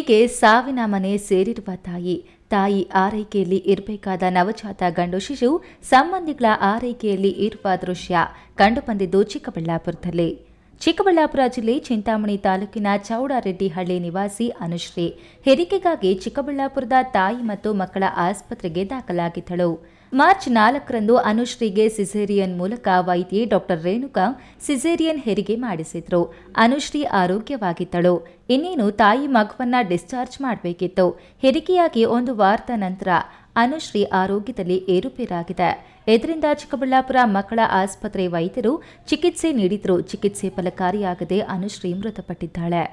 ಹೀಗೆ ಸಾವಿನ ಮನೆ ಸೇರಿರುವ ತಾಯಿ ಆರೈಕೆಯಲ್ಲಿ ಇರಬೇಕಾದ ನವಜಾತ ಗಂಡು ಶಿಶು ಸಂಬಂಧಿಗಳ ಆರೈಕೆಯಲ್ಲಿ ಇರುವ ದೃಶ್ಯ ಕಂಡುಬಂದಿದ್ದು ಚಿಕ್ಕಬಳ್ಳಾಪುರ ಜಿಲ್ಲೆ ಚಿಂತಾಮಣಿ ತಾಲೂಕಿನ ಚೌಡಾರೆಡ್ಡಿಹಳ್ಳಿ ನಿವಾಸಿ ಅನುಶ್ರೀ ಹೆರಿಗೆಗಾಗಿ ಚಿಕ್ಕಬಳ್ಳಾಪುರದ ತಾಯಿ ಮತ್ತು ಮಕ್ಕಳ ಆಸ್ಪತ್ರೆಗೆ ದಾಖಲಾಗಿದ್ದಳು. ಮಾರ್ಚ್ 4ರಂದು ಅನುಶ್ರೀಗೆ ಸಿಸೇರಿಯನ್ ಮೂಲಕ ವೈದ್ಯೆ ಡಾಕ್ಟರ್ ರೇಣುಕಾ ಸಿಸೇರಿಯನ್ ಹೆರಿಗೆ ಮಾಡಿಸಿದ್ರು. ಅನುಶ್ರೀ ಆರೋಗ್ಯವಾಗಿದ್ದಳು. ಇನ್ನೇನು ತಾಯಿ ಮಗುವನ್ನ ಡಿಸ್ಚಾರ್ಜ್ ಮಾಡಬೇಕಿತ್ತು. ಹೆರಿಗೆಯಾಗಿ 1 ವಾರದ ನಂತರ ಅನುಶ್ರೀ ಆರೋಗ್ಯದಲ್ಲಿ ಏರುಪೇರಾಗಿದೆ. ಇದರಿಂದ ಚಿಕ್ಕಬಳ್ಳಾಪುರ ಮಕ್ಕಳ ಆಸ್ಪತ್ರೆ ವೈದ್ಯರು ಚಿಕಿತ್ಸೆ ನೀಡಿದ್ರು. ಚಿಕಿತ್ಸೆ ಫಲಕಾರಿಯಾಗದೆ ಅನುಶ್ರೀ ಮೃತಪಟ್ಟಿದ್ದಾಳೆ.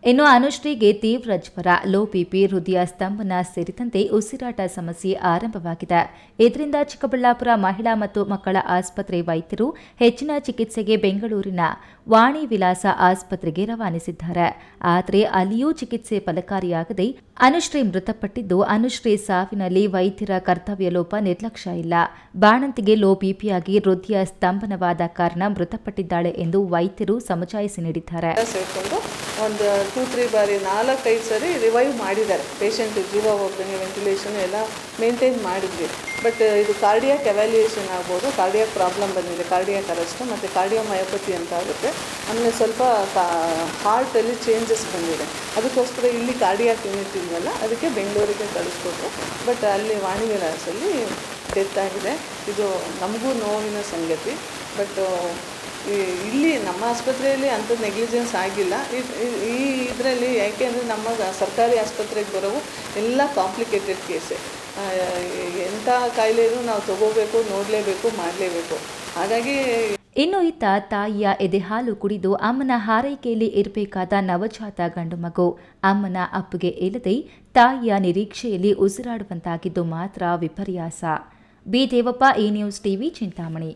ಇನ್ನು ಅನುಶ್ರೀಗೆ ತೀವ್ರ ಜ್ವರ, ಲೋ ಬಿಪಿ, ಹೃದಯ ಸ್ತಂಭನ ಸೇರಿದಂತೆ ಉಸಿರಾಟ ಸಮಸ್ಯೆ ಆರಂಭವಾಗಿದೆ. ಇದರಿಂದ ಚಿಕ್ಕಬಳ್ಳಾಪುರ ಮಹಿಳಾ ಮತ್ತು ಮಕ್ಕಳ ಆಸ್ಪತ್ರೆ ವೈದ್ಯರು ಹೆಚ್ಚಿನ ಚಿಕಿತ್ಸೆಗೆ ಬೆಂಗಳೂರಿನ ವಾಣಿ ವಿಲಾಸ ಆಸ್ಪತ್ರೆಗೆ ರವಾನಿಸಿದ್ದಾರೆ. ಆದರೆ ಅಲ್ಲಿಯೂ ಚಿಕಿತ್ಸೆ ಫಲಕಾರಿಯಾಗದೆ ಅನುಶ್ರೀ ಮೃತಪಟ್ಟಿದ್ದು, ಅನುಶ್ರೀ ಸಾವಿನಲ್ಲಿ ವೈದ್ಯರ ಕರ್ತವ್ಯ ಲೋಪ, ನಿರ್ಲಕ್ಷ್ಯ ಇಲ್ಲ. ಬಾಣಂತಿಗೆ ಲೋ ಬಿಪಿಯಾಗಿ ಹೃದಯ ಸ್ತಂಭನವಾದ ಕಾರಣ ಮೃತಪಟ್ಟಿದ್ದಾಳೆ ಎಂದು ವೈದ್ಯರು ಸಮಜಾಯಿಸಿ ನೀಡಿದ್ದಾರೆ. ಒಂದು 2-3 ಬಾರಿ 4-5 ಸರಿ ರಿವೈವ್ ಮಾಡಿದ್ದಾರೆ. ಪೇಷಂಟ್ ಜೀವ ಹೋಗ್ದಂಗೆ ವೆಂಟಿಲೇಷನ್ ಎಲ್ಲ ಮೇಂಟೈನ್ ಮಾಡಿದ್ವಿ. ಬಟ್ ಇದು ಕಾರ್ಡಿಯಾಕ್ ಎವ್ಯಾಲ್ಯೂಯೇಷನ್ ಆಗ್ಬೋದು, ಕಾರ್ಡಿಯಾಕ್ ಪ್ರಾಬ್ಲಮ್ ಬಂದಿದೆ, ಕಾರ್ಡಿಯಾಕ್ ಅರೆಸ್ಟ್ ಮತ್ತು ಕಾರ್ಡಿಯೋಮಯೋಪತಿ ಅಂತ ಆಗುತ್ತೆ. ಆಮೇಲೆ ಸ್ವಲ್ಪ ಹಾರ್ಟಲ್ಲಿ ಚೇಂಜಸ್ ಬಂದಿದೆ. ಅದಕ್ಕೋಸ್ಕರ ಇಲ್ಲಿ ಕಾರ್ಡಿಯಾಕ್ ಯೂನಿಟ್ ಇಲ್ವಲ್ಲ, ಅದಕ್ಕೆ ಬೆಂಗಳೂರಿಗೆ ಕಳಿಸ್ಕೊಟ್ರು. ಬಟ್ ಅಲ್ಲಿ ವಾಣಿ ವಿಲಾಸಲ್ಲಿ ಡೆತ್ ಆಗಿದೆ. ಇದು ನಮಗೂ ನೋವಿನ ಸಂಗತಿ. ಬಟ್ ಇಲ್ಲಿ ನಮ್ಮ ಆಸ್ಪತ್ರೆಯಲ್ಲಿ ಅಂಥ ನೆಗ್ಲಿಜೆನ್ಸ್ ಆಗಿಲ್ಲ. ಇದರಲ್ಲಿ ಯಾಕೆಂದರೆ ನಮ್ಮ ಸರ್ಕಾರಿ ಆಸ್ಪತ್ರೆಗೆ ಬರೋವು ಎಲ್ಲ ಕಾಂಪ್ಲಿಕೇಟೆಡ್ ಕೇಸೆ. ಎಂಥ ಕಾಯಿಲೆನೂ ನಾವು ತಗೋಬೇಕು, ನೋಡಲೇಬೇಕು, ಮಾಡಲೇಬೇಕು. ಹಾಗಾಗಿ ಇನ್ನು ಇತ್ತ ತಾಯಿಯ ಎದೆಹಾಲು ಕುಡಿದು ಅಮ್ಮನ ಹಾರೈಕೆಯಲ್ಲಿ ಇರಬೇಕಾದ ನವಜಾತ ಗಂಡು ಮಗು ಅಮ್ಮನ ಅಪ್ಪುಗೆ ಇಲ್ಲದೆ ತಾಯಿಯ ನಿರೀಕ್ಷೆಯಲ್ಲಿ ಉಸಿರಾಡುವಂತಾಗಿದ್ದು ಮಾತ್ರ ವಿಪರ್ಯಾಸ. B. Devappa, A news TV, Chintamani.